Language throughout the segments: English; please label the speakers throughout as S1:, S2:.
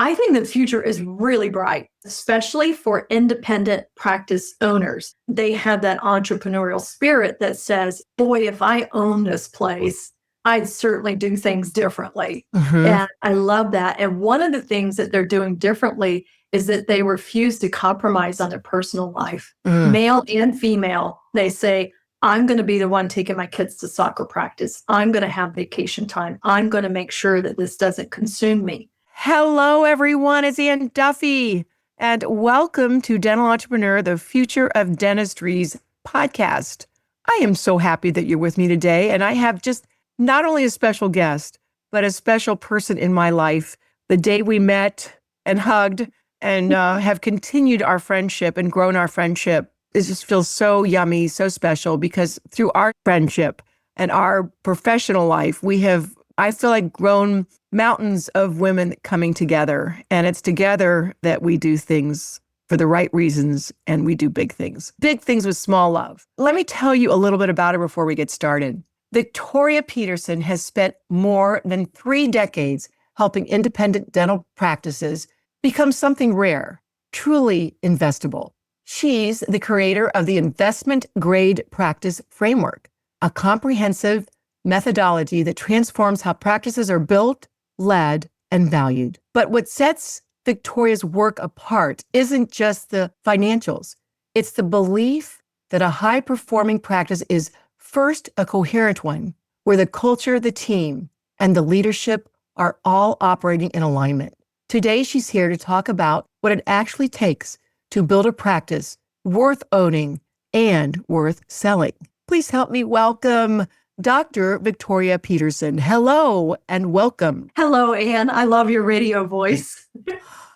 S1: I think the future is really bright, especially for independent practice owners. They have that entrepreneurial spirit that says, boy, if I own this place, I'd certainly do things differently. And I love that. And one of the things that they're doing differently is that they refuse to compromise on their personal life. Male and female, they say, I'm going to be the one taking my kids to soccer practice. I'm going to have vacation time. I'm going to make sure that this doesn't consume me.
S2: Hello, everyone. It's Ann Duffy, and welcome to Dental Entrepreneur, the Future of Dentistry's podcast. I am so happy that you're with me today, and I have just not only a special guest, but a special person in my life. The day we met and hugged and have continued our friendship and grown our friendship, it just feels so yummy, so special, because through our friendship and our professional life, we have, I feel like, grown mountains of women coming together. And it's together that we do things for the right reasons, and we do big things with small love. Let me tell you a little bit about her before we get started. Victoria Peterson has spent more than 3 decades helping independent dental practices become something rare, truly investable. She's the creator of the Investment Grade Practice Framework, a comprehensive methodology that transforms how practices are built, led, and valued. But what sets Victoria's work apart isn't just the financials. It's the belief that a high-performing practice is first a coherent one, where the culture, the team, and the leadership are all operating in alignment. Today, she's here to talk about what it actually takes to build a practice worth owning and worth selling. Please help me welcome Dr. Victoria Peterson. Hello and welcome.
S1: Hello, Ann. I love your radio voice.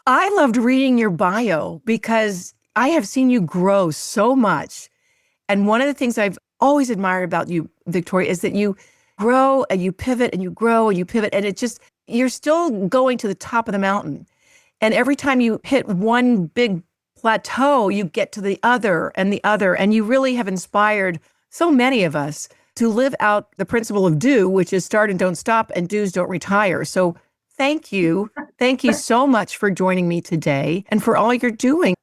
S2: I loved reading your bio because I have seen you grow so much. And one of the things I've always admired about you, Victoria, is that you grow and you pivot and you grow and you pivot. And it just, you're still going to the top of the mountain. And every time you hit one big plateau, you get to the other. And you really have inspired so many of us to live out the principle of do, which is start and don't stop, and do's don't retire. So thank you. Thank you so much for joining me today and for all you're doing.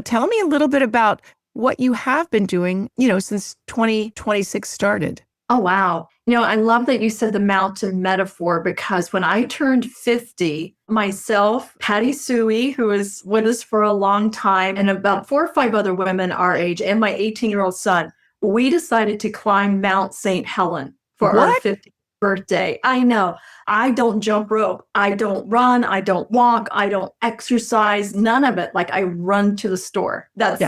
S2: Tell me a little bit about what you have been doing, since 2026 started.
S1: Oh, wow. I love that you said the mountain metaphor, because when I turned 50, myself, Patty Suey, who was with us for a long time, and about 4 or 5 other women our age, and my 18-year-old son, we decided to climb Mount St. Helen for our 50th birthday. I know. I don't jump rope. I don't run. I don't walk. I don't exercise. None of it. Like, I run to the store. That's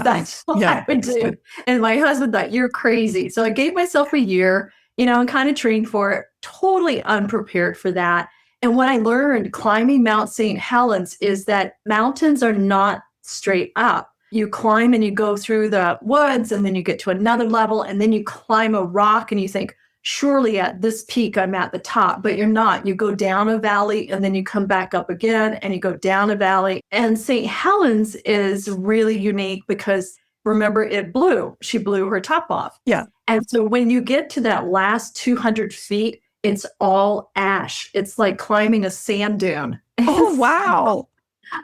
S1: what I would do. And my husband thought, you're crazy. So I gave myself a year, and kind of trained for it, totally unprepared for that. And what I learned climbing Mount St. Helens is that mountains are not straight up. You climb and you go through the woods, and then you get to another level, and then you climb a rock and you think, surely at this peak, I'm at the top, but you're not. You go down a valley and then you come back up again and you go down a valley. And St. Helens is really unique because, remember, it blew. She blew her top off.
S2: Yeah.
S1: And so when you get to that last 200 feet, it's all ash. It's like climbing a sand dune.
S2: Oh, wow.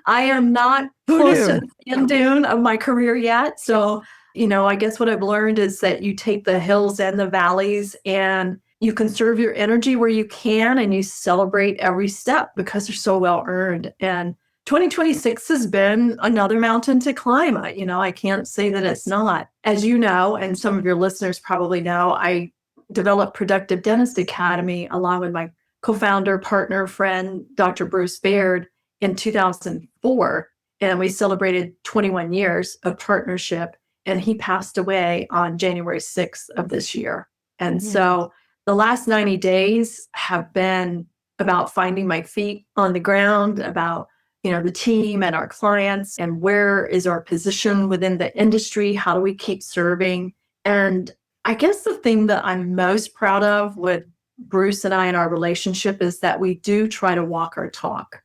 S1: I am not close to the sand dune of my career yet. So, I guess what I've learned is that you take the hills and the valleys and you conserve your energy where you can, and you celebrate every step because they're so well earned. And 2026 has been another mountain to climb. I can't say that it's not. As you know, and some of your listeners probably know, I developed Productive Dentist Academy along with my co-founder, partner, friend, Dr. Bruce Baird, in 2004. And we celebrated 21 years of partnership. And he passed away on January 6th of this year. And so the last 90 days have been about finding my feet on the ground, about, the team and our clients, and where is our position within the industry? How do we keep serving? And I guess the thing that I'm most proud of with Bruce and I in our relationship is that we do try to walk our talk.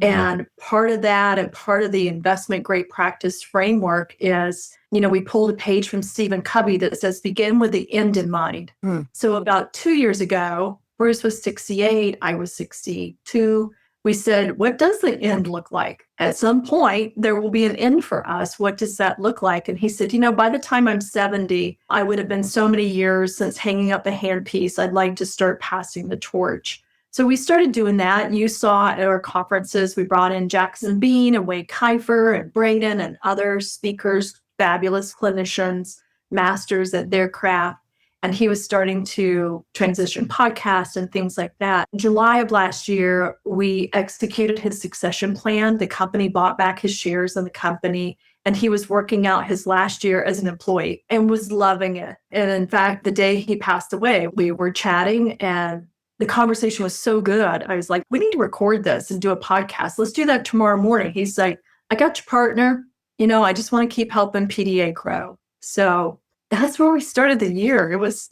S1: And part of that, and part of the investment grade practice framework is, we pulled a page from Stephen Covey that says, begin with the end in mind. So about 2 years ago, Bruce was 68, I was 62. we said, what does the end look like? At some point, there will be an end for us. What does that look like? And he said, by the time I'm 70, I would have been so many years since hanging up a handpiece. I'd like to start passing the torch. So we started doing that. And you saw at our conferences, we brought in Jackson Bean and Wade Kiefer and Braden and other speakers, fabulous clinicians, masters at their craft. And he was starting to transition podcasts and things like that. In July of last year, we executed his succession plan. The company bought back his shares in the company, and he was working out his last year as an employee and was loving it. And in fact, the day he passed away, we were chatting and the conversation was so good. I was like, we need to record this and do a podcast. Let's do that tomorrow morning. He's like, I got your partner. I just want to keep helping PDA grow. So that's where we started the year. It was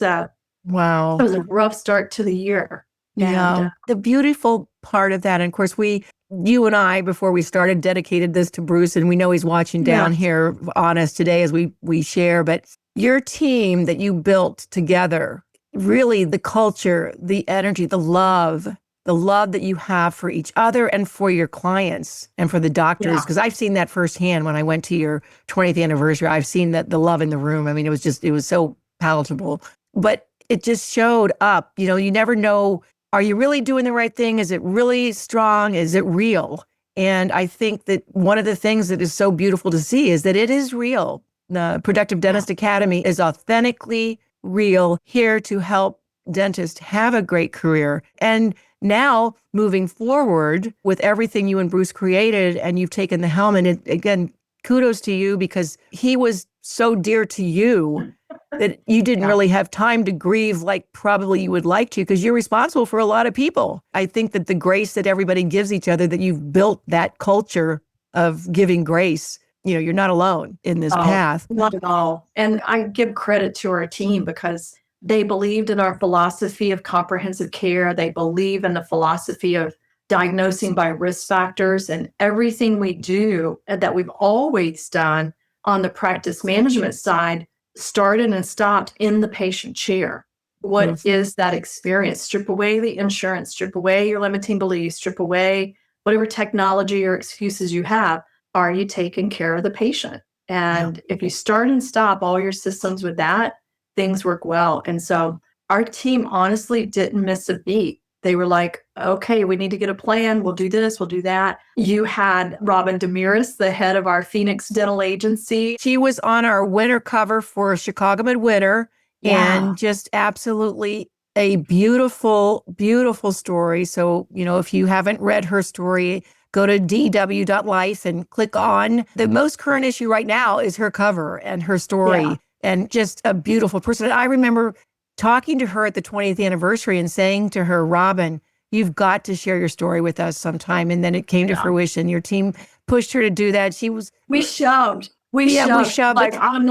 S2: wow.
S1: It was a rough start to the year.
S2: Yeah. The beautiful part of that, and of course, you and I, before we started, dedicated this to Bruce, and we know he's watching down here on us today as we share. But your team that you built together, really the culture, the energy, the love that you have for each other and for your clients and for the doctors, because I've seen that firsthand when I went to your 20th anniversary. I've seen that the love in the room. I mean, it was so palatable, but it just showed up. You never know, are you really doing the right thing? Is it really strong? Is it real? And I think that one of the things that is so beautiful to see is that it is real. The Productive Dentist Academy is authentically real, here to help dentists have a great career. And now, moving forward with everything you and Bruce created, and you've taken the helm, and again, kudos to you, because he was so dear to you that you didn't really have time to grieve like probably you would like to, because you're responsible for a lot of people. I think that the grace that everybody gives each other, that you've built that culture of giving grace. You're not alone in this path.
S1: Not at all. And I give credit to our team because they believed in our philosophy of comprehensive care. They believe in the philosophy of diagnosing by risk factors, and everything we do that we've always done on the practice management side started and stopped in the patient chair. What is that experience? Strip away the insurance, strip away your limiting beliefs, strip away whatever technology or excuses you have. Are you taking care of the patient? And if you start and stop all your systems with that, things work well. And so our team honestly didn't miss a beat. They were like, okay, we need to get a plan. We'll do this, we'll do that. You had Robin Demiris, the head of our Phoenix Dental Agency.
S2: She was on our winter cover for Chicago Midwinter, and just absolutely a beautiful, beautiful story. So, if you haven't read her story, go to dw.life and click on the most current issue right now is her cover and her story, and just a beautiful person. And I remember talking to her at the 20th anniversary and saying to her, Robin, you've got to share your story with us sometime. And then it came to fruition. Your team pushed her to do that.
S1: We shoved. We shoved. Like, no.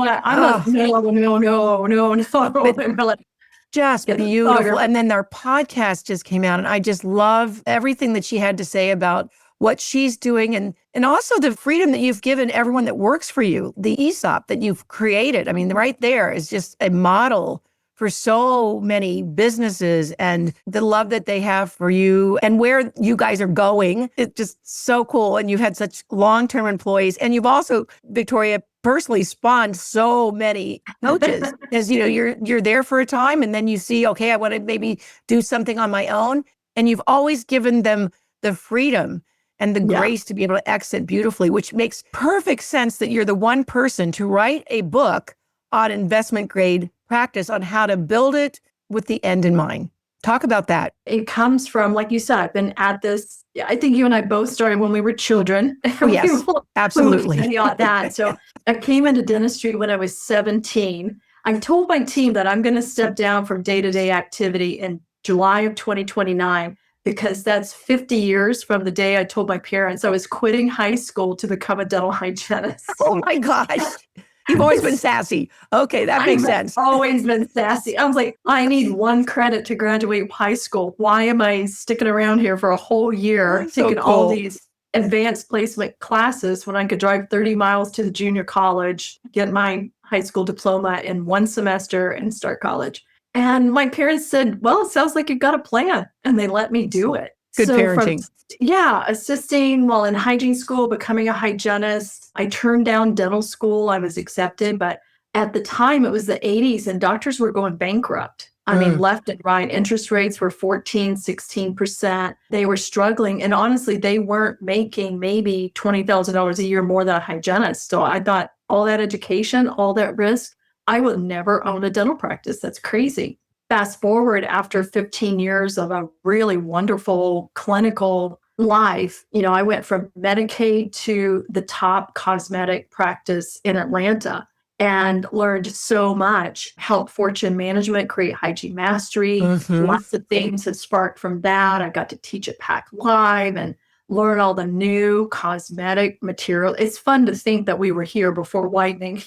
S2: Just beautiful. And then our podcast just came out, and I just love everything that she had to say about what she's doing, and also the freedom that you've given everyone that works for you, the ESOP that you've created. I mean, right there is just a model for so many businesses, and the love that they have for you and where you guys are going. It's just so cool. And you've had such long-term employees, and you've also, Victoria, personally spawned so many coaches. As you're there for a time, and then you see, okay, I want to maybe do something on my own. And you've always given them the freedom and the grace to be able to exit beautifully, which makes perfect sense that you're the one person to write a book on investment grade practice, on how to build it with the end in mind. Talk about that.
S1: It comes from, like you said, I've been at this. I think you and I both started when we were children.
S2: Oh, yes, absolutely.
S1: So I came into dentistry when I was 17. I told my team that I'm going to step down from day-to-day activity in July of 2029, because that's 50 years from the day I told my parents I was quitting high school to become a dental hygienist.
S2: Oh my gosh. You've always been sassy. Okay, that makes sense.
S1: Always been sassy. I was like, I need one credit to graduate high school. Why am I sticking around here for a whole year taking all these advanced placement classes when I could drive 30 miles to the junior college, get my high school diploma in one semester, and start college? And my parents said, well, it sounds like you've got a plan. And they let me do it.
S2: Good
S1: So
S2: parenting.
S1: assisting while in hygiene school, becoming a hygienist. I turned down dental school. I was accepted, but at the time it was the 80s and doctors were going bankrupt. I mean, left and right. Interest rates were 14, 16%. They were struggling. And honestly, they weren't making maybe $20,000 a year more than a hygienist. So I thought all that education, all that risk, I would never own a dental practice. That's crazy. Fast forward after 15 years of a really wonderful clinical life, I went from Medicaid to the top cosmetic practice in Atlanta and learned so much, helped Fortune Management create hygiene mastery. Lots of things have sparked from that. I got to teach at PAC Live and learn all the new cosmetic material. It's fun to think that we were here before whitening,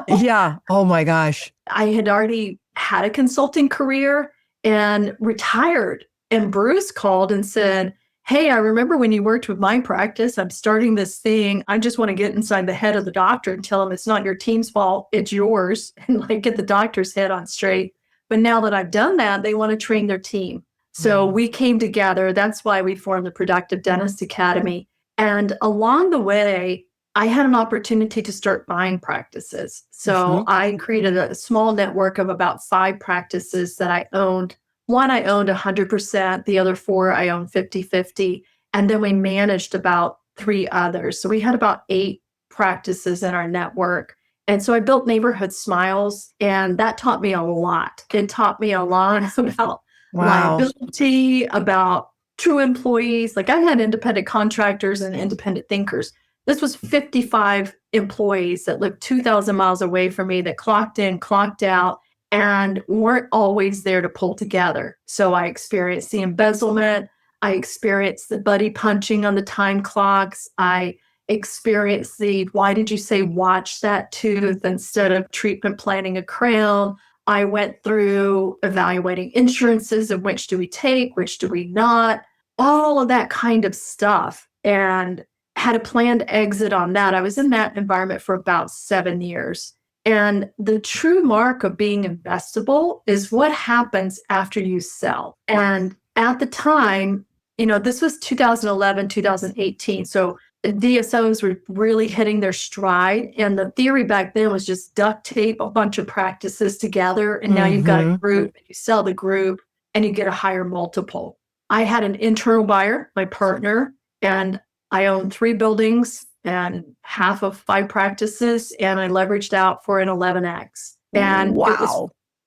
S2: Yeah. Oh my gosh.
S1: I had already had a consulting career and retired. And Bruce called and said, "Hey, I remember when you worked with my practice. I'm starting this thing. I just want to get inside the head of the doctor and tell him it's not your team's fault, it's yours, and like get the doctor's head on straight. But now that I've done that, they want to train their team." So we came together. That's why we formed the Productive Dentist Academy. And along the way, I had an opportunity to start buying practices. So I created a small network of about 5 practices that I owned. One I owned 100%, the other 4 I owned 50-50. And then we managed about 3 others. So we had about 8 practices in our network. And so I built Neighborhood Smiles, and that taught me a lot. It taught me a lot about liability, about true employees. Like I had independent contractors and independent thinkers. This was 55 employees that lived 2,000 miles away from me that clocked in, clocked out, and weren't always there to pull together. So I experienced the embezzlement. I experienced the buddy punching on the time clocks. I experienced the, why did you say watch that tooth instead of treatment planning a crown? I went through evaluating insurances and which do we take, which do we not, all of that kind of stuff. And had a planned exit on that. I was in that environment for about 7 years. And the true mark of being investible is what happens after you sell. And at the time, this was 2011, 2018. So the DSOs were really hitting their stride. And the theory back then was just duct tape a bunch of practices together. And now you've got a group, and you sell the group, and you get a higher multiple. I had an internal buyer, my partner, and I owned 3 buildings and half of 5 practices, and I leveraged out for an 11x. And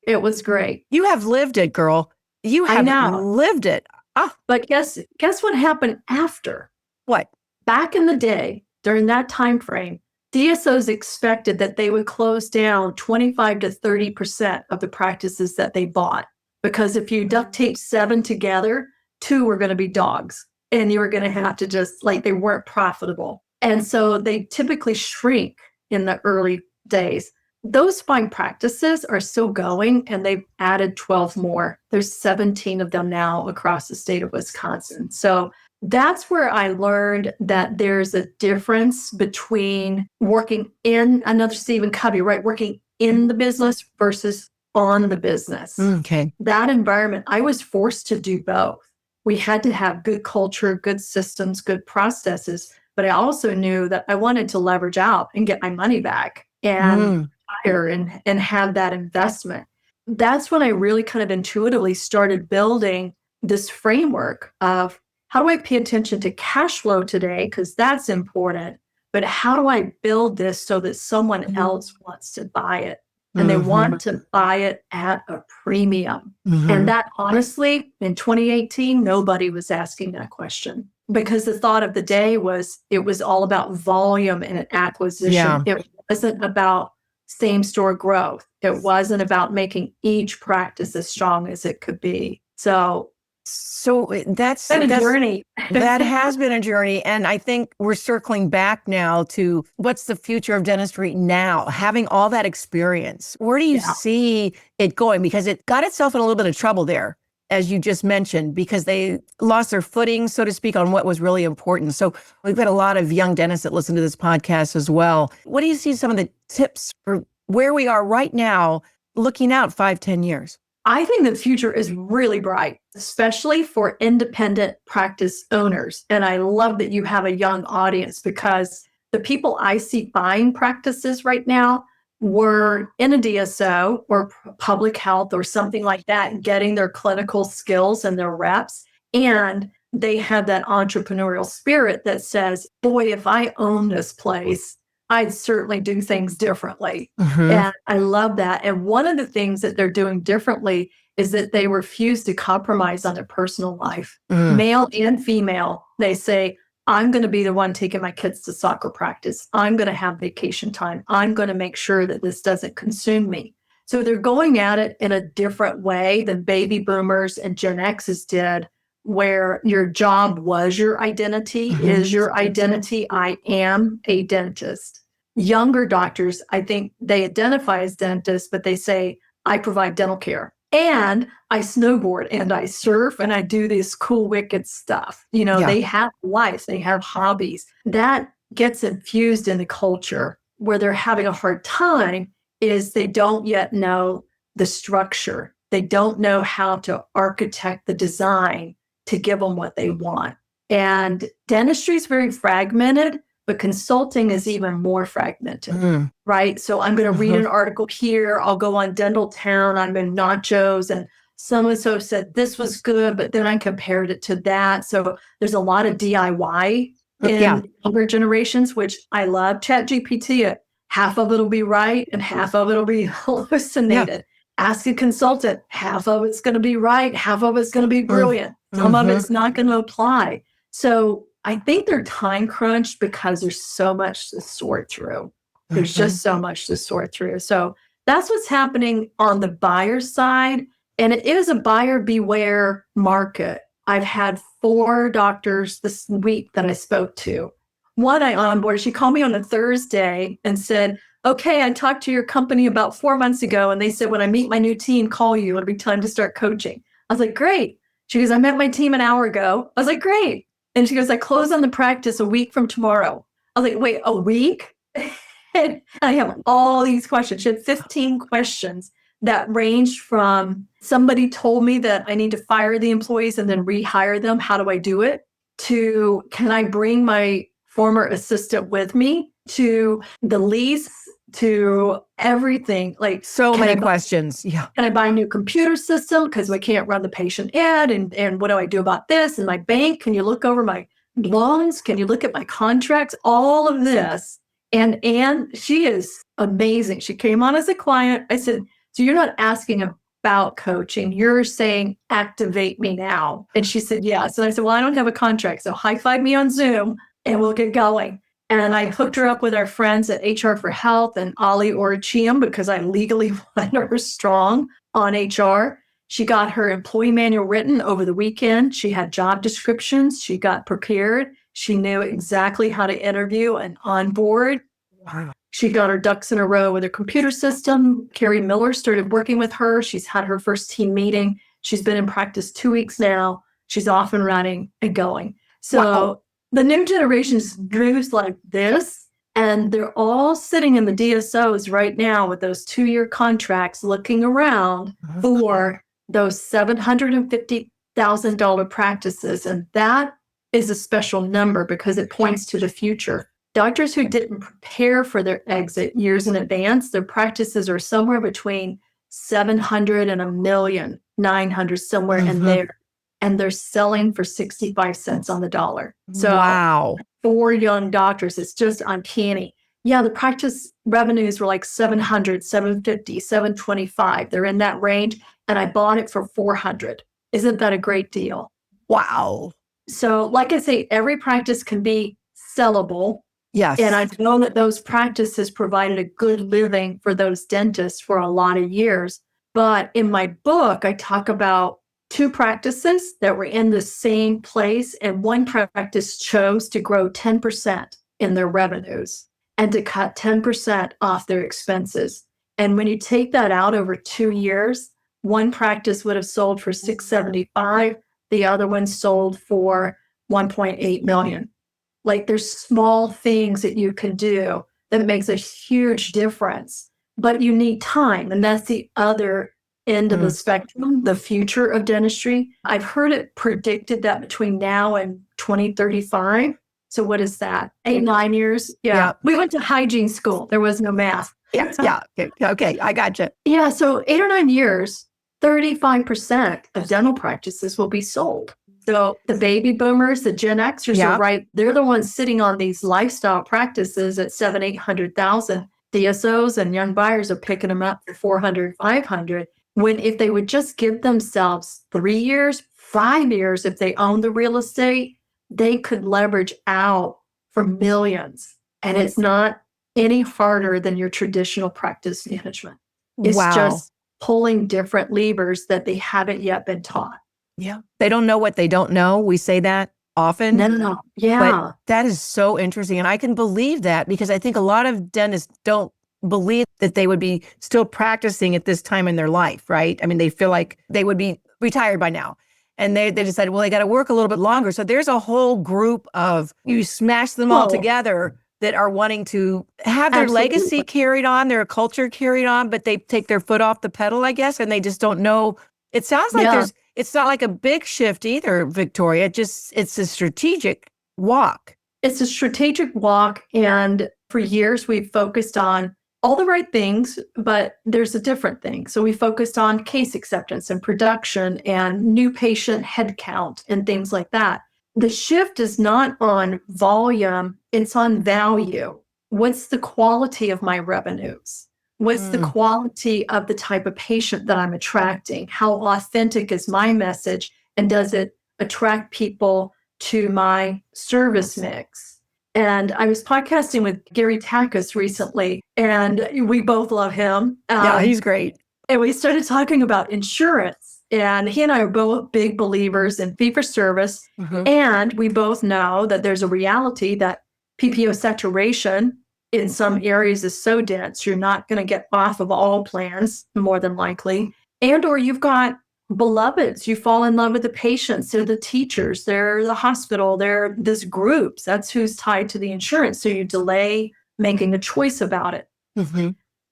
S1: it was great.
S2: You have lived it, girl. You have lived it.
S1: But guess what happened after?
S2: What?
S1: Back in the day, during that time frame, DSOs expected that they would close down 25 to 30% of the practices that they bought. Because if you duct tape 7 together, 2 were going to be dogs. And you were going to have to just, they weren't profitable. And so they typically shrink in the early days. Those 5 practices are still going, and they've added 12 more. There's 17 of them now across the state of Wisconsin. So that's where I learned that there's a difference between working in another Stephen Covey, right? Working in the business versus on the business.
S2: Okay.
S1: That environment, I was forced to do both. We had to have good culture, good systems, good processes. But I also knew that I wanted to leverage out and get my money back and hire and have that investment. That's when I really kind of intuitively started building this framework of how do I pay attention to cash flow today? Because that's important. But how do I build this so that someone else wants to buy it? And they want to buy it at a premium. And that honestly, in 2018, nobody was asking that question because the thought of the day was it was all about volume and acquisition.
S2: Yeah.
S1: It wasn't about same store growth. It wasn't about making each practice as strong as it could be. So
S2: that's
S1: been a journey.
S2: That has been a journey. And I think we're circling back now to what's the future of dentistry now, having all that experience. Where do you see it going? Because it got itself in a little bit of trouble there, as you just mentioned, because they lost their footing, so to speak, on what was really important. So we've got a lot of young dentists that listen to this podcast as well. What do you see some of the tips for where we are right now, looking out 5-10 years?
S1: I think the future is really bright, especially for independent practice owners. And I love that you have a young audience because the people I see buying practices right now were in a DSO or public health or something like that, and getting their clinical skills and their reps. And they have that entrepreneurial spirit that says, boy, if I own this place, I'd certainly do things differently.
S2: Mhm.
S1: And I love that. And one of the things that they're doing differently is that they refuse to compromise on their personal life.
S2: Mm.
S1: Male and female, they say, I'm going to be the one taking my kids to soccer practice. I'm going to have vacation time. I'm going to make sure that this doesn't consume me. So they're going at it in a different way than baby boomers and Gen X's did, where your job was your identity, is your identity. I am a dentist. Younger doctors, I think they identify as dentists, but they say, I provide dental care and I snowboard and I surf and I do this cool, wicked stuff.
S2: Yeah.
S1: They have lives, they have hobbies. That gets infused in the culture. Where they're having a hard time is they don't yet know the structure. They don't know how to architect the design to give them what they want. And dentistry is very fragmented, but consulting is even more fragmented, right? So I'm going to read an article here. I'll go on Dental Town. I'm in Nachos, and so said this was good, but then I compared it to that. So there's a lot of DIY in younger generations, which I love. ChatGPT, half of it will be right and half of it will be hallucinated. Ask a consultant, half of it's going to be right, half of it's going to be brilliant. Some of it's not going to apply. So I think they're time crunched because there's so much to sort through. There's just so much to sort through. So that's what's happening on the buyer side. And it is a buyer beware market. I've had 4 doctors this week that I spoke to. One I onboarded, she called me on a Thursday and said, okay, I talked to your company about 4 months ago. And they said, when I meet my new team, call you. It'll be time to start coaching. I was like, great. She goes, I met my team an hour ago. I was like, great. And she goes, I close on the practice a week from tomorrow. I was like, wait, a week? And I have all these questions. She had 15 questions that ranged from somebody told me that I need to fire the employees and then rehire them. How do I do it? To can I bring my former assistant with me, to the lease, to everything. Like
S2: so many questions. Yeah.
S1: Can I buy a new computer system because we can't run the patient ad? And what do I do about this? And my bank, can you look over my loans? Can you look at my contracts? All of this. And Anne, she is amazing. She came on as a client. I said, so you're not asking about coaching. You're saying, activate me now. And she said, yes. And I said, well, I don't have a contract. So high five me on Zoom and we'll get going. And I hooked her up with our friends at HR for Health and Ali Orachium because I legally want her strong on HR. She got her employee manual written over the weekend. She had job descriptions. She got prepared. She knew exactly how to interview and onboard. Wow. She got her ducks in a row with her computer system. Carrie Miller started working with her. She's had her first team meeting. She's been in practice 2 weeks now. She's off and running and going. So the new generation's moves like this, and they're all sitting in the DSOs right now with those 2-year contracts looking around for those $750,000 practices. And that is a special number because it points to the future. Doctors who didn't prepare for their exit years in advance, their practices are somewhere between 700 and 1,900,000, somewhere in there. And they're selling for 65 cents on the dollar. So
S2: wow.
S1: For young doctors, it's just uncanny. Yeah, the practice revenues were like 700, 750, 725. They're in that range. And I bought it for 400. Isn't that a great deal?
S2: Wow.
S1: So like I say, every practice can be sellable.
S2: Yes.
S1: And I've known that those practices provided a good living for those dentists for a lot of years. But in my book, I talk about 2 practices that were in the same place, and one practice chose to grow 10% in their revenues and to cut 10% off their expenses. And when you take that out over 2 years, one practice would have sold for $675,000, the other one sold for $1.8 million. Like there's small things that you can do that makes a huge difference, but you need time. And that's the other end of the spectrum, the future of dentistry. I've heard it predicted that between now and 2035. So what is that? 8, 9 years? Yeah. We went to hygiene school. There was no math.
S2: Yeah. Okay. I gotcha.
S1: Yeah. So 8 or 9 years, 35% of dental practices will be sold. So the baby boomers, the Gen Xers are right. They're the ones sitting on these lifestyle practices at 700,000, 800,000. DSOs and young buyers are picking them up for 400, 500. When if they would just give themselves 3 years, 5 years, if they own the real estate, they could leverage out for millions. And it's not any harder than your traditional practice management. It's just pulling different levers that they haven't yet been taught.
S2: Yeah. They don't know what they don't know. We say that often.
S1: No. Yeah.
S2: But that is so interesting. And I can believe that because I think a lot of dentists don't believe that they would be still practicing at this time in their life, right? I mean, they feel like they would be retired by now. And they decided, well, they got to work a little bit longer. So there's a whole group of, you smash them all together that are wanting to have their legacy carried on, their culture carried on, but they take their foot off the pedal, I guess, and they just don't know. It sounds like it's not like a big shift either, Victoria. It's a strategic walk.
S1: It's a strategic walk. And for years, we've focused on all the right things, but there's a different thing. So we focused on case acceptance and production and new patient headcount and things like that. The shift is not on volume, it's on value. What's the quality of my revenues? What's the quality of the type of patient that I'm attracting? How authentic is my message? And does it attract people to my service mix? And I was podcasting with Gary Takis recently, and we both love him.
S2: Yeah, he's great.
S1: And we started talking about insurance. And he and I are both big believers in fee-for-service. And we both know that there's a reality that PPO saturation in some areas is so dense, you're not going to get off of all plans, more than likely. And or you've got beloveds. You fall in love with the patients. They're the teachers. They're the hospital. They're this groups. That's who's tied to the insurance. So you delay making a choice about it.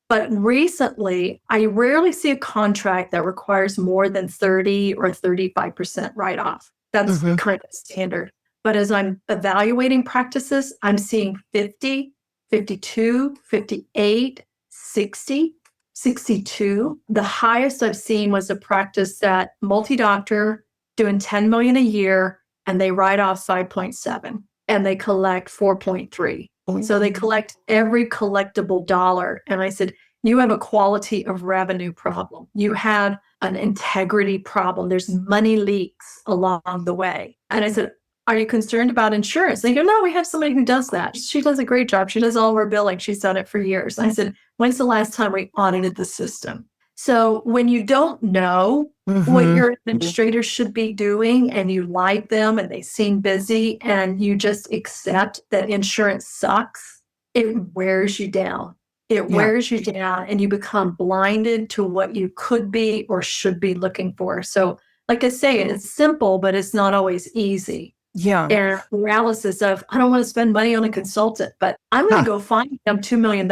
S1: But recently, I rarely see a contract that requires more than 30 or 35% write-off. That's kind of standard. But as I'm evaluating practices, I'm seeing 50, 52, 58, 60, 62. The highest I've seen was a practice that multi-doctor doing 10 million a year, and they write off 5.7 and they collect 4.3. So they collect every collectible dollar. And I said, you have a quality of revenue problem. You have an integrity problem. There's money leaks along the way. And I said, are you concerned about insurance? They go, no, we have somebody who does that. She does a great job. She does all of our billing. She's done it for years. I said, when's the last time we audited the system? So when you don't know what your administrators should be doing and you like them and they seem busy and you just accept that insurance sucks, it wears you down. It wears you down and you become blinded to what you could be or should be looking for. So like I say, it's simple, but it's not always easy.
S2: Yeah.
S1: And paralysis of, I don't want to spend money on a consultant, but I'm going to go find them $2 million.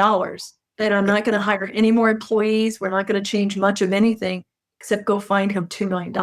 S1: And I'm not going to hire any more employees. We're not going to change much of anything except go find him $2 million.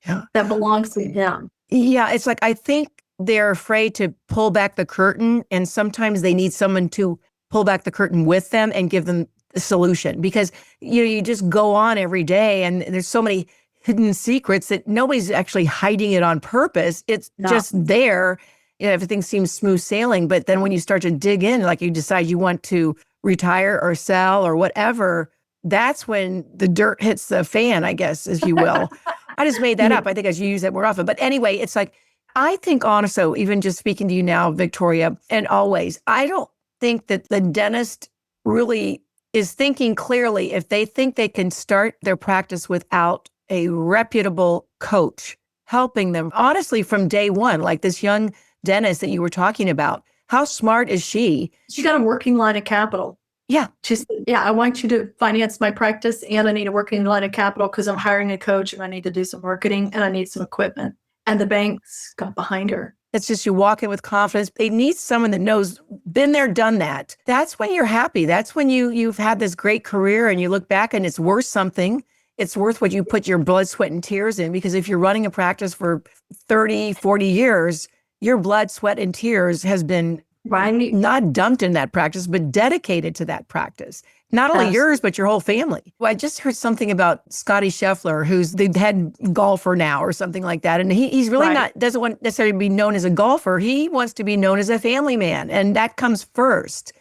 S2: Yeah.
S1: That belongs to him.
S2: Yeah. It's like, I think they're afraid to pull back the curtain. And sometimes they need someone to pull back the curtain with them and give them a solution because, you just go on every day and there's so many hidden secrets that nobody's actually hiding it on purpose. It's just there. Everything seems smooth sailing. But then when you start to dig in, like you decide you want to retire or sell or whatever, that's when the dirt hits the fan, I guess, if you will. I just made that up. I think I should use that more often. But anyway, it's like, I think also, even just speaking to you now, Victoria, and always, I don't think that the dentist really is thinking clearly if they think they can start their practice without a reputable coach helping them, honestly, from day one, like this young dentist that you were talking about. How smart is she?
S1: She got a working line of capital.
S2: Yeah.
S1: She said, I want you to finance my practice and I need a working line of capital because I'm hiring a coach and I need to do some marketing and I need some equipment. And the banks got behind her.
S2: It's just you walk in with confidence. They need someone that knows, been there, done that. That's when you're happy. That's when you've had this great career and you look back and it's worth something it's worth what you put your blood, sweat, and tears in, because if you're running a practice for 30, 40 years, your blood, sweat, and tears has been
S1: Right.
S2: not dumped in that practice, but dedicated to that practice. Not only yours, but your whole family. Well, I just heard something about Scotty Scheffler, who's the head golfer now or something like that. And he's really doesn't want necessarily to be known as a golfer. He wants to be known as a family man. And that comes first.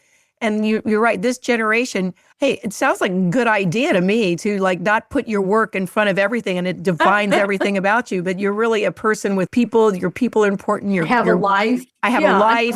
S2: And you're right. This generation, hey, it sounds like a good idea to me to like not put your work in front of everything and it defines everything about you, but you're really a person with people. Your people are important.
S1: I have a life.
S2: I have a life.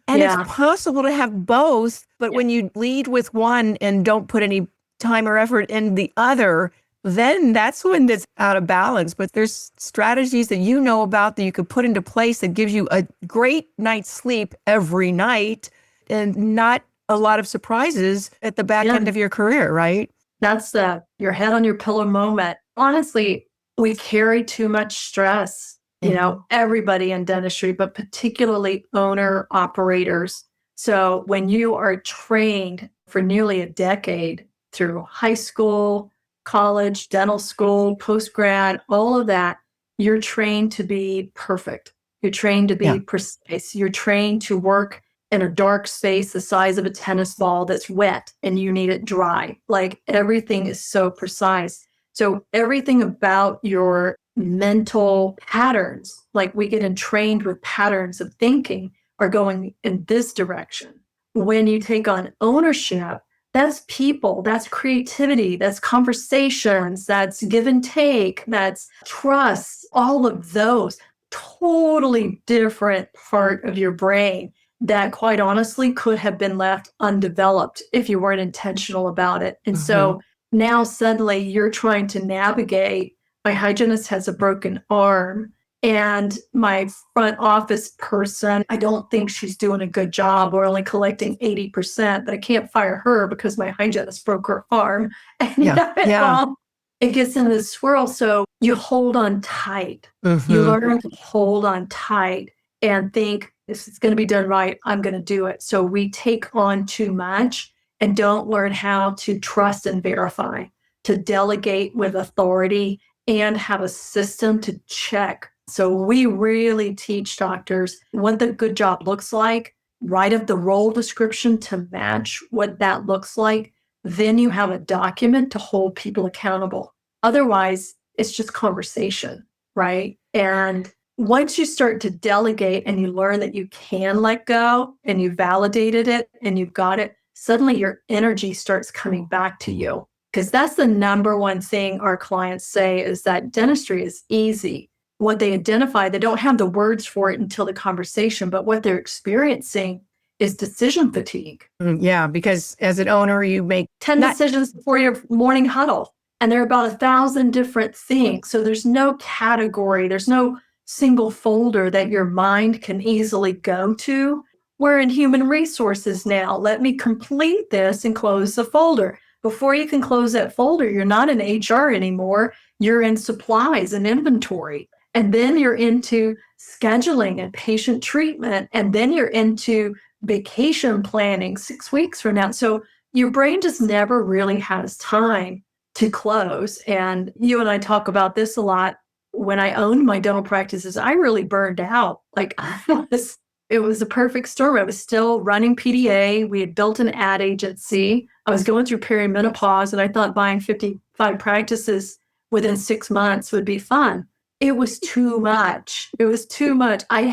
S2: And it's possible to have both. But when you lead with one and don't put any time or effort in the other, then that's when it's out of balance. But there's strategies that you know about that you could put into place that gives you a great night's sleep every night and not a lot of surprises at the back end of your career, right?
S1: That's your head on your pillow moment. Honestly, we carry too much stress, you know, everybody in dentistry, but particularly owner operators. So when you are trained for nearly a decade through high school, college, dental school, post-grad, all of that, you're trained to be perfect. You're trained to be precise. You're trained to work in a dark space the size of a tennis ball that's wet and you need it dry. Like everything is so precise. So everything about your mental patterns, like we get entrained with patterns of thinking, are going in this direction. When you take on ownership, that's people, that's creativity, that's conversations, that's give and take, that's trust, all of those. Totally different part of your brain that quite honestly could have been left undeveloped if you weren't intentional about it. And so now suddenly you're trying to navigate. My hygienist has a broken arm and my front office person, I don't think she's doing a good job. We're only collecting 80%, but I can't fire her because my hygienist broke her arm. And it gets in this swirl. So you hold on tight. You learn to hold on tight and think, this is going to be done right. I'm going to do it. So we take on too much and don't learn how to trust and verify, to delegate with authority and have a system to check. So we really teach doctors what the good job looks like, write up the role description to match what that looks like. Then you have a document to hold people accountable. Otherwise, it's just conversation, right? And once you start to delegate and you learn that you can let go and you validated it and you've got it, suddenly your energy starts coming back to you. Because that's the number one thing our clients say is that dentistry is easy. What they identify, they don't have the words for it until the conversation, but what they're experiencing is decision fatigue.
S2: Yeah, because as an owner, you make
S1: 10 decisions before your morning huddle, and there are about 1,000 different things. So there's no category, there's no single folder that your mind can easily go to. We're in human resources now. Let me complete this and close the folder. Before you can close that folder, you're not in HR anymore. You're in supplies and inventory. And then you're into scheduling and patient treatment. And then you're into vacation planning 6 weeks from now. So your brain just never really has time to close. And you and I talk about this a lot. When I owned my dental practices, I really burned out. Like it was a perfect storm. I was still running PDA. We had built an ad agency. I was going through perimenopause, and I thought buying 55 practices within 6 months would be fun. It was too much. It was too much. I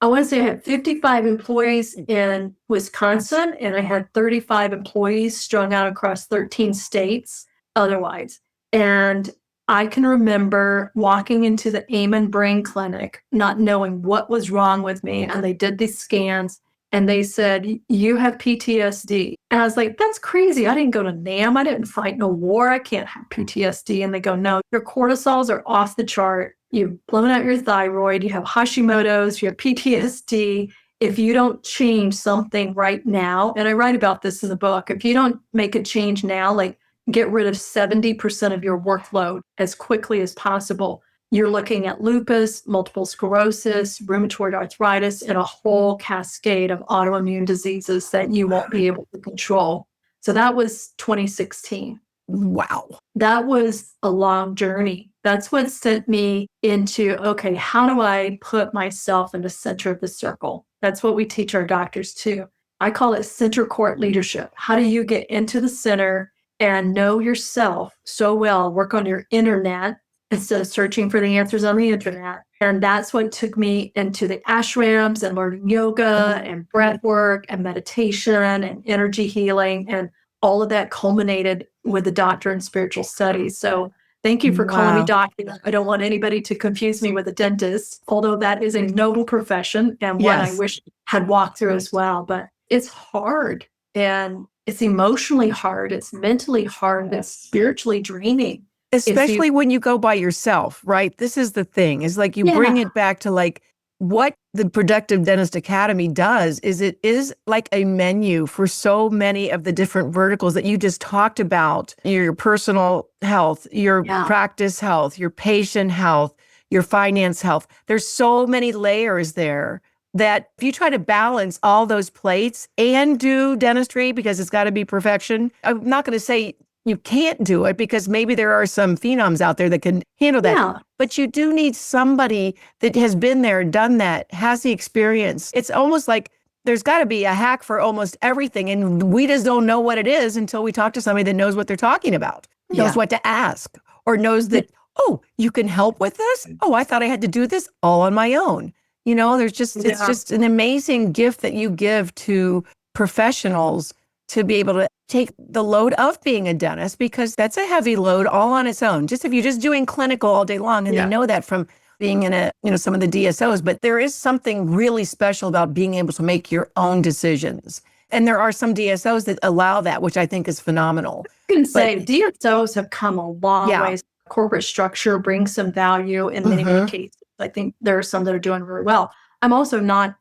S1: want to say I had 55 employees in Wisconsin, and I had 35 employees strung out across 13 states otherwise. And I can remember walking into the Amen Brain Clinic, not knowing what was wrong with me. And they did these scans and they said, you have PTSD. And I was like, that's crazy. I didn't go to NAM. I didn't fight no war. I can't have PTSD. And they go, no, your cortisols are off the chart. You've blown out your thyroid. You have Hashimoto's. You have PTSD. If you don't change something right now, and I write about this in the book, if you don't make a change now, like get rid of 70% of your workload as quickly as possible, you're looking at lupus, multiple sclerosis, rheumatoid arthritis, and a whole cascade of autoimmune diseases that you won't be able to control. So that was 2016.
S2: Wow.
S1: That was a long journey. That's what sent me into, okay, how do I put myself in the center of the circle? That's what we teach our doctors too. I call it center court leadership. How do you get into the center and know yourself so well, work on your internet instead of searching for the answers on the internet? And that's what took me into the ashrams and learning yoga and breath work and meditation and energy healing. And all of that culminated with the doctor in spiritual studies. So thank you for calling me
S2: Wow.
S1: doctor. I don't want anybody to confuse me with a dentist, although that is a noble profession and one I
S2: Yes.
S1: wish had walked through as well. But it's hard and it's emotionally hard. It's mentally hard. It's spiritually draining.
S2: Especially when you go by yourself, right? This is the thing, is like you bring
S1: Yeah.
S2: it back to like what the Productive Dentist Academy does is it is like a menu for so many of the different verticals that you just talked about, your personal health, your
S1: Yeah.
S2: practice health, your patient health, your finance health. There's so many layers there that if you try to balance all those plates and do dentistry because it's got to be perfection, I'm not going to say you can't do it because maybe there are some phenoms out there that can handle that.
S1: Yeah.
S2: But you do need somebody that has been there, done that, has the experience. It's almost like there's got to be a hack for almost everything. And we just don't know what it is until we talk to somebody that knows what they're talking about, knows what to ask, or knows that, oh, you can help with this? Oh, I thought I had to do this all on my own. You know, there's just, it's just an amazing gift that you give to professionals to be able to take the load of being a dentist, because that's a heavy load all on its own. Just if you're just doing clinical all day long, and they know that from being in some of the DSOs, but there is something really special about being able to make your own decisions. And there are some DSOs that allow that, which I think is phenomenal.
S1: I can say DSOs have come a long ways. Corporate structure brings some value in many cases. I think there are some that are doing very well. I'm also not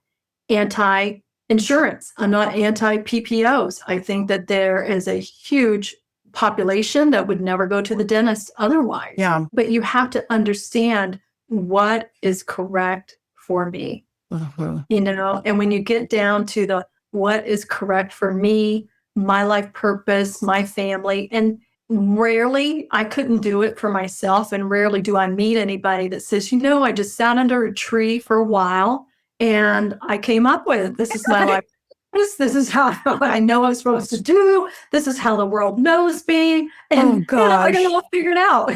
S1: anti-insurance. I'm not anti-PPOs. I think that there is a huge population that would never go to the dentist otherwise.
S2: Yeah.
S1: But you have to understand what is correct for me. And when you get down to the what is correct for me, my life purpose, my family, and rarely I couldn't do it for myself, and rarely do I meet anybody that says, I just sat under a tree for a while and I came up with, this is my life. This is how I know I'm supposed to do. This is how the world knows me. And I got it all figured out.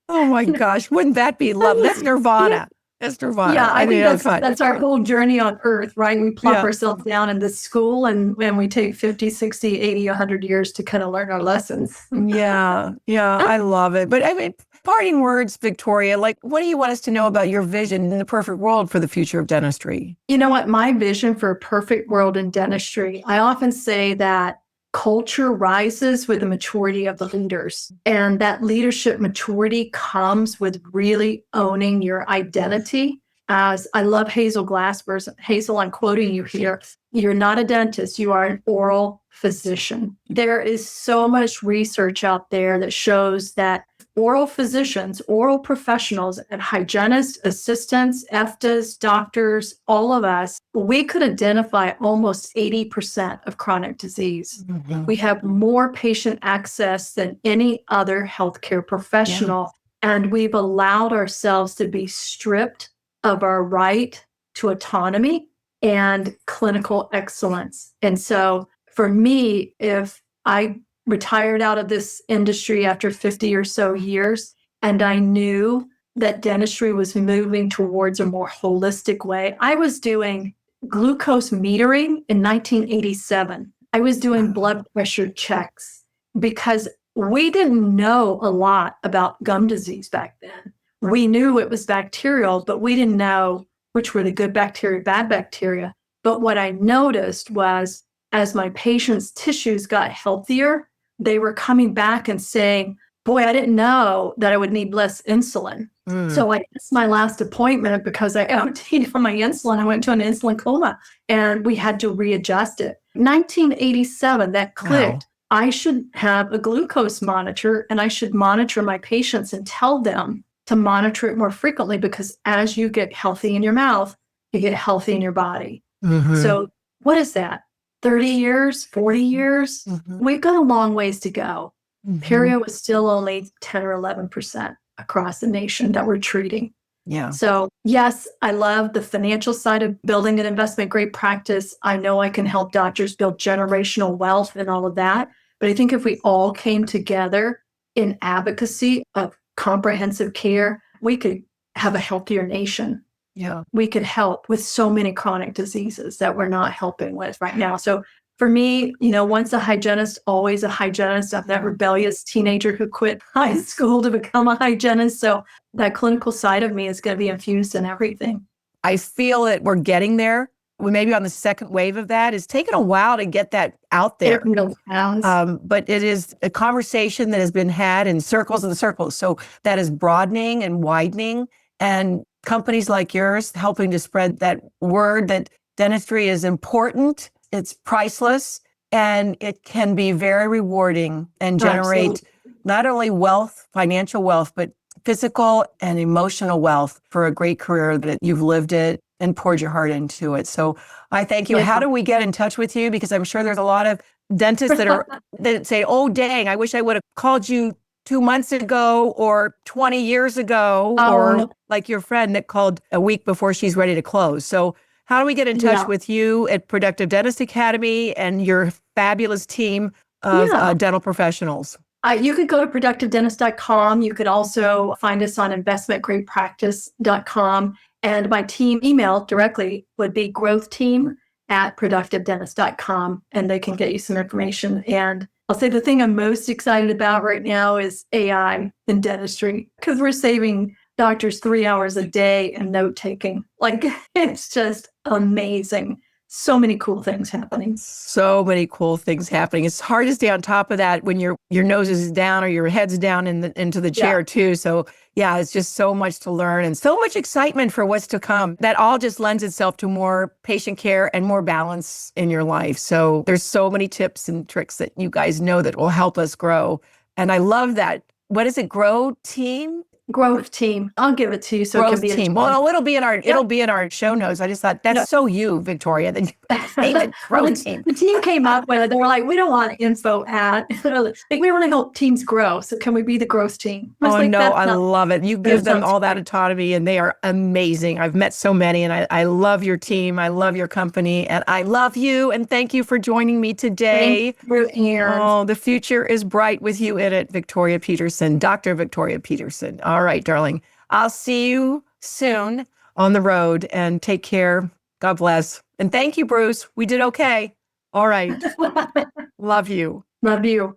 S2: Oh my gosh. Wouldn't that be love? That's Nirvana. That's Nirvana.
S1: Yeah, I think that's our whole journey on earth, right? We plop ourselves down in this school and we take 50, 60, 80, 100 years to kind of learn our lessons.
S2: Yeah, I love it. But I mean, parting words, Victoria, like, what do you want us to know about your vision in the perfect world for the future of dentistry?
S1: You know what? My vision for a perfect world in dentistry, I often say that culture rises with the maturity of the leaders. And that leadership maturity comes with really owning your identity. As I love Hazel Glassberg. Hazel, I'm quoting you here. You're not a dentist, you are an oral physician. There is so much research out there that shows that oral physicians, oral professionals, and hygienists, assistants, EFTAs, doctors, all of us, we could identify almost 80% of chronic disease. We have more patient access than any other healthcare professional. And we've allowed ourselves to be stripped of our right to autonomy and clinical excellence. And so for me, if I retired out of this industry after 50 or so years, and I knew that dentistry was moving towards a more holistic way. I was doing glucose metering in 1987. I was doing blood pressure checks because we didn't know a lot about gum disease back then. We knew it was bacterial, but we didn't know which were the good bacteria, bad bacteria. But what I noticed was as my patients' tissues got healthier, they were coming back and saying, boy, I didn't know that I would need less insulin. So I missed my last appointment because I OD'd on my insulin. I went to an insulin coma and we had to readjust it. 1987, that clicked. Wow. I should have a glucose monitor and I should monitor my patients and tell them to monitor it more frequently, because as you get healthy in your mouth, you get healthy in your body. So what is that? 30 years, 40 years? We've got a long ways to go. Perio was still only 10 or 11% across the nation that we're treating.
S2: Yeah.
S1: So yes, I love the financial side of building an investment grade practice. I know I can help doctors build generational wealth and all of that. But I think if we all came together in advocacy of comprehensive care, we could have a healthier nation.
S2: Yeah.
S1: We could help with so many chronic diseases that we're not helping with right now. So for me, once a hygienist, always a hygienist. I'm that rebellious teenager who quit high school to become a hygienist. So that clinical side of me is going to be infused in everything.
S2: I feel that we're getting there. We may be on the second wave of that. It's taken a while to get that out there.
S1: It really has.
S2: But it is a conversation that has been had in circles and circles. So that is broadening and widening. And companies like yours helping to spread that word that dentistry is important. It's priceless, and it can be very rewarding and generate not only wealth, financial wealth, but physical and emotional wealth for a great career that you've lived it and poured your heart into it. So I thank you.
S1: Yeah.
S2: How do we get in touch with you? Because I'm sure there's a lot of dentists that say, oh, dang, I wish I would have called you 2 months ago or 20 years ago, or like your friend that called a week before she's ready to close. So how do we get in touch with you at Productive Dentist Academy and your fabulous team of dental professionals?
S1: You could go to productivedentist.com. You could also find us on investmentgradepractice.com. And my team email directly would be growthteam@productivedentist.com. And they can get you some information. And I'll say the thing I'm most excited about right now is AI in dentistry, because we're saving doctors 3 hours a day in note taking. Like, it's just amazing. So many cool things happening.
S2: So many cool things happening. It's hard to stay on top of that when your nose is down or your head's down into the chair too. So yeah, it's just so much to learn and so much excitement for what's to come. That all just lends itself to more patient care and more balance in your life. So there's so many tips and tricks that you guys know that will help us grow. And I love that. What is it? Grow team?
S1: Growth team. I'll give it to you so
S2: Growth
S1: it can be
S2: team. Well, it'll be in our show notes. I just thought that's so you, Victoria. That growth team.
S1: The team came up with it. They were like, we don't want info at. We want to help teams grow. So can we be the growth team?
S2: I love it. You give them all that autonomy, and they are amazing. I've met so many, and I love your team. I love your company, and I love you. And thank you for joining me today.
S1: Thank you,
S2: oh, the future is bright with you in it, Victoria Peterson, Dr. Victoria Peterson. All right, darling. I'll see you soon on the road, and take care. God bless. And thank you, Bruce. We did okay. All right. Love you.
S1: Love you.